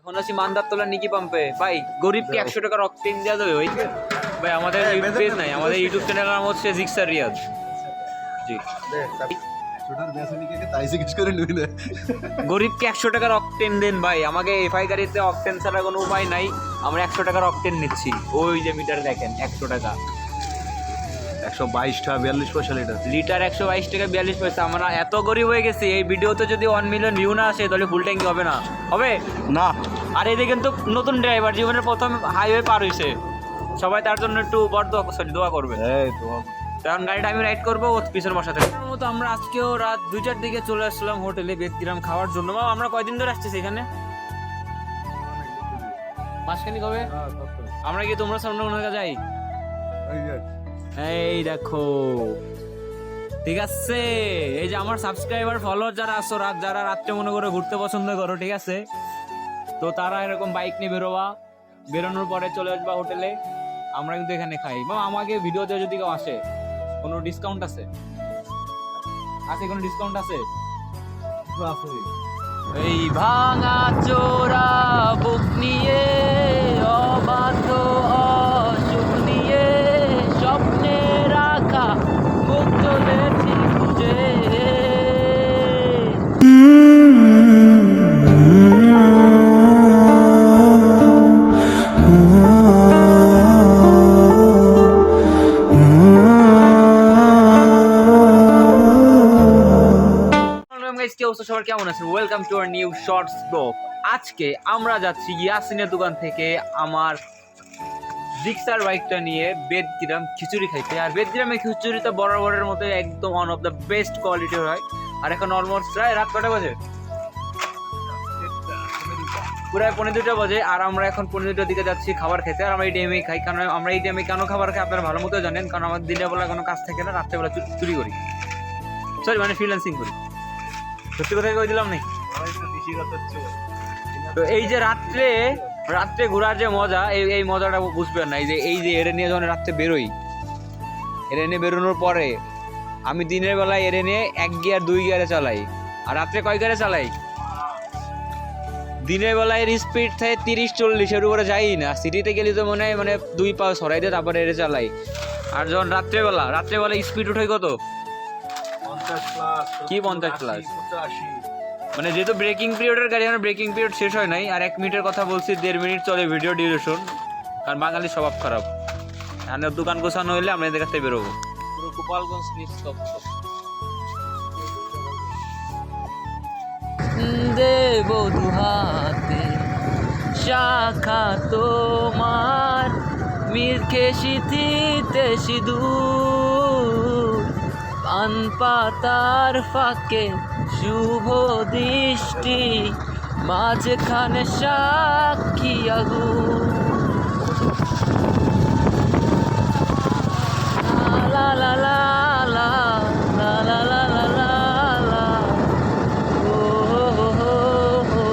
এখন আছি মান্দারতলা নিকি পাম্পে। ভাই গরিবকে 100 টাকা রক্তেন দেওয়া যাবে ভাই? ভাই আমাদের ইউটিউব পেজ নাই, আমাদের ইউটিউব চ্যানেলের নাম হচ্ছে জিক্সার রিয়াদ। জি গরিবকে 100 টাকা রক্তেন দেন ভাই, আমাকে এফআই গাড়িতে অক্টেন ছাড়া কোনো উপায় নাই। আমরা 100 টাকার অক্টেন নিচ্ছি, ওই যে মিটার দেখেন 100 টাকা, 122 টাকা 42 পয়সা লিটার। লিটার 122 টাকা 42 পয়সা। আমরা এত গরিব হয়ে গেছি, এই ভিডিওতে যদি 1 মিলিয়ন ভিউ না আসে তাহলে ফুল ট্যাঙ্কি হবে না, হবে না। আর এই দেখেন তো নতুন ড্রাইভার, জীবনের প্রথম হাইওয়ে পার হয়েছে, সবাই তার জন্য একটু দোয়া করবে। এই তো তখন গাড়িটা আমি রাইড করবো, ও পিছনে বসা থাকবে। তো আমরা আজকেও রাত 2টার দিকে চলে আসলাম হোটেলে বেদগ্রাম খাওয়ার জন্য। আমরা কয়দিন ধরে আসতেছি এখানে? মাসখানিক হবে। আমরা কি তোমরা সামনে মনে যাই? এই দেখো, ঠিক আছে। এই যে আমার সাবস্ক্রাইবার ফলোয়ার যারা আছো, যারা রাত্রে মনে করে ঘুরতে পছন্দ করো, ঠিক আছে, তো তারা এরকম বাইক নিয়ে বেরোনোর পরে চলে আসবা হোটেলে। আমরা কিন্তু এখানে খাই। আমাকে ভিডিওতে যদি কেউ আসে, কোনো ডিসকাউন্ট আছে? কোনো ডিসকাউন্ট আছে? এই ভাঙা চোরা বুক নিয়ে, অবাধ অসুখ নিয়ে, স্বপ্নে রাখা বুক চলেছি খুঁজে। সবার কেমন আছেন? Welcome to our new shorts blog. আজকে আমরা যাচ্ছি ইয়াসিনের দোকান থেকে আমার জিক্সার বাইকটা নিয়ে বেদগ্রাম খিচুড়ি খাইতে। আর বেদগ্রামের খিচুড়িটা বরাবরের মতো একদম ওয়ান অফ দ্য বেস্ট কোয়ালিটির হয়। আর এখন অলমোস্ট প্রায় রাত কটা বাজে? প্রায় 1:45 বাজে। আর আমরা এখন 1:45 দিকে যাচ্ছি খাবার খেতে। আর আমরা এই টাইমে খাই, কারণ আমরা এই টাইমে কেন খাবার খাই আপনারা ভালো মতো জানেন, কারণ আমার দিনের বেলা কোনো কাজ থাকে না, রাত্রেবেলা চুরি করি, মানে ফ্রিল্যান্সিং করি। সত্যি কথা কই দিলাম নাকি? তো এই যে রাত্রে ঘোরার যে মজা, এই মজাটা বুঝবেন না। এই যে এরে নিয়ে যখন রাত্রে বেরোই, এরে নিয়ে বেরোনোর পরে আমি দিনের বেলায় এরে নিয়ে 1 গিয়ার 2 গিয়ারে চালাই, আর রাত্রে কয় গিয়ারে চালাই? দিনের বেলায় এর স্পিড থাকে 30-40, উপরে যাই না। সিটিতে গেলে তো মনে হয় 2 পা সরাই দিয়ে তারপরে এরে চালাই। আর যখন রাত্রেবেলা স্পিড উঠে কত? 50 প্লাস। মানে যেহেতু ব্রেকিং পিরিয়ডের গাড়ি, আমার ব্রেকিং পিরিয়ড শেষ হয় নাই, আর 1 মিনিটের কথা বলছি, 1.5 মিনিট চলে ভিডিও ডিউরেশন। কারণ বাঙালির স্বভাব খারাপ, আর দোকান গোছানো হইলে আমরা এদের কাছে বেরোবো। পুরো গোপালগঞ্জ নিস্তব্ধ। দেব দুহাতে শাখা তোমার, মির্খে শীতিতে সিঁদুর, পান পাতার ফাঁকে শুভ দৃষ্টি, মাঝখানে সাক্ষী আগুন। লা লা লা লা লা লা লা লা লা লা, ও হো হো হো।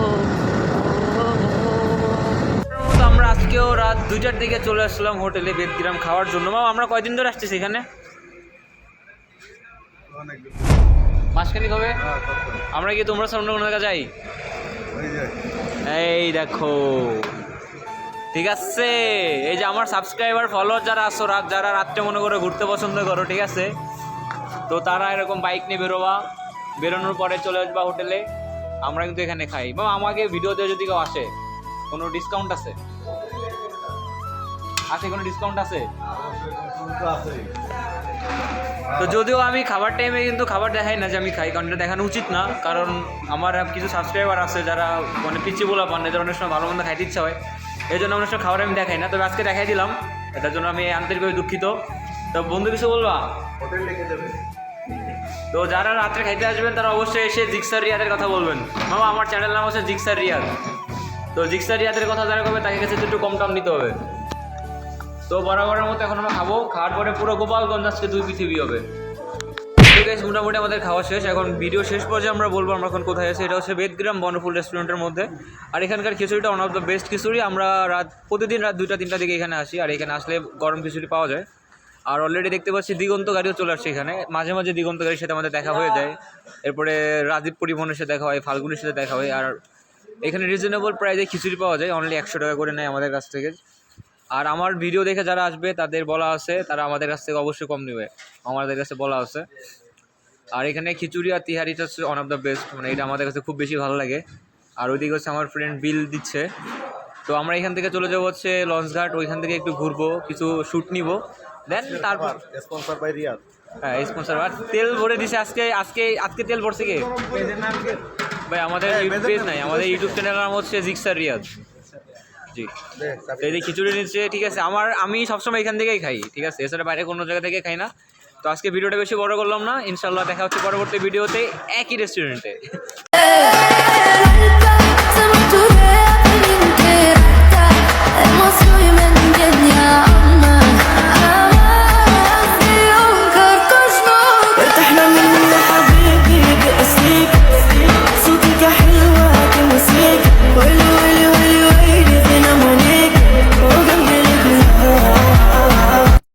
আমরা আজকেও রাত 2টার দিকে চলে আসলাম হোটেলে বেদগ্রাম খাওয়ার জন্য। আমরা কয়দিন ধরে আসতেছি এখানে? মাসখানিক হবে। আমরা কি তোমরা সামনে কোনো জায়গা যাই? এই দেখো, ঠিক আছে। এই যে আমার সাবস্ক্রাইবার ফলোয়ার যারা আছো, যারা রাত্রে মনে করে ঘুরতে পছন্দ করো, ঠিক আছে, তো তারা এরকম বাইক নিয়ে বেরোনোর পরে চলে আসবা হোটেলে। আমরা কিন্তু এখানে খাই। আমাকে ভিডিওতে যদি কেউ আসে, কোনো ডিসকাউন্ট আছে? কোনো ডিসকাউন্ট আছে? তো যদিও আমি খাবার টাইমে কিন্তু খাবার দেখাই না যে আমি খাই, কারণ এটা দেখানো উচিত না। কারণ আমার কিছু সাবস্ক্রাইবার আছে যারা পিচি বলা পান, এদের অনেক সময় ভালো মন্দ খাইতে ইচ্ছা হয়, এই জন্য অনেক সময় খাবার আমি দেখাই না। তবে আজকে দেখাই দিলাম, এটার জন্য আমি আন্তরিকভাবে দুঃখিত। তো বন্ধু কিছু বলবা? হোটেল লিখে দেবে। তো যারা রাত্রে খাইতে আসবেন তারা অবশ্যই এসে জিক্সার রিয়াদের কথা বলবেন। আমার চ্যানেল নাম হচ্ছে জিক্সার রিয়াদ। তো জিক্সার রিয়াদের কথা যারা করবে তাকে কাছে একটু কম টাম নিতে হবে। তো বরাবরের মতো এখন আমরা খাওয়ার পরে পুরো গোপালগঞ্জ আজকে 2 পৃথিবী হবে। মোটামুটি আমাদের খাওয়া শেষ। এখন ভিডিও শেষ পর্যায়ে আমরা বলবো আমরা এখন কোথায় আছি। এটা হচ্ছে বেদগ্রাম বনফুল রেস্টুরেন্টের মধ্যে। আর এখানকার খিচুড়িটা ওয়ান অফ দ্য বেস্ট খিচুড়ি। আমরা প্রতিদিন রাত 2টা-3টা দিকে এখানে আসি, আর এখানে আসলে গরম খিচুড়ি পাওয়া যায়। আর অলরেডি দেখতে পাচ্ছি দিগন্ত গাড়িও চলে আসছে এখানে। মাঝে মাঝে দিগন্ত গাড়ির সাথে আমাদের দেখা হয়ে যায়, এরপরে রাজীব পরিবহনের সাথে দেখা হয়, ফাল্গুনের সাথে দেখা হয়। আর এখানে রিজনেবল প্রাইসে খিচুড়ি পাওয়া যায়, অনলি 100 টাকা করে নেয় আমাদের কাছ থেকে। আর আমার ভিডিও দেখে যারা আসবে তাদের বলা আছে তারা আমাদের কাছ থেকে অবশ্যই কম নেবে, আমাদের কাছে বলা আছে। আর এখানে খিচুড়ি আর তিহারিটা হচ্ছে ওয়ান অফ দ্য বেস্ট, মানে এটা আমাদের কাছে খুব বেশি ভালো লাগে। আর ওইদিকে হচ্ছে আমার ফ্রেন্ড বিল দিচ্ছে। তো আমরা এখান থেকে চলে যাবো হচ্ছে লঞ্চঘাট, ওইখান থেকে একটু ঘুরবো, কিছু শ্যুট নিব, দেন তারপর স্পন্সর বাই রিয়াদ। হ্যাঁ স্পন্সর। আর তেল ভরে দিছে আজকে আজকে আজকে তেল ভরছে কে ভাই? আমাদের পেজ নাই, আমাদের ইউটিউব চ্যানেলের নাম হচ্ছে জিক্সার রিয়াদ। জি, তো এই যে খিচুড়ি নিচ্ছে, ঠিক আছে। আমি সবসময় এখান থেকেই খাই, ঠিক আছে, এছাড়া বাইরে কোনো জায়গা থেকে খাই না। তো আজকে ভিডিওটা বেশি বড় করলাম না, ইনশাল্লাহ দেখা হচ্ছে পরবর্তী ভিডিওতে একই রেস্টুরেন্টে।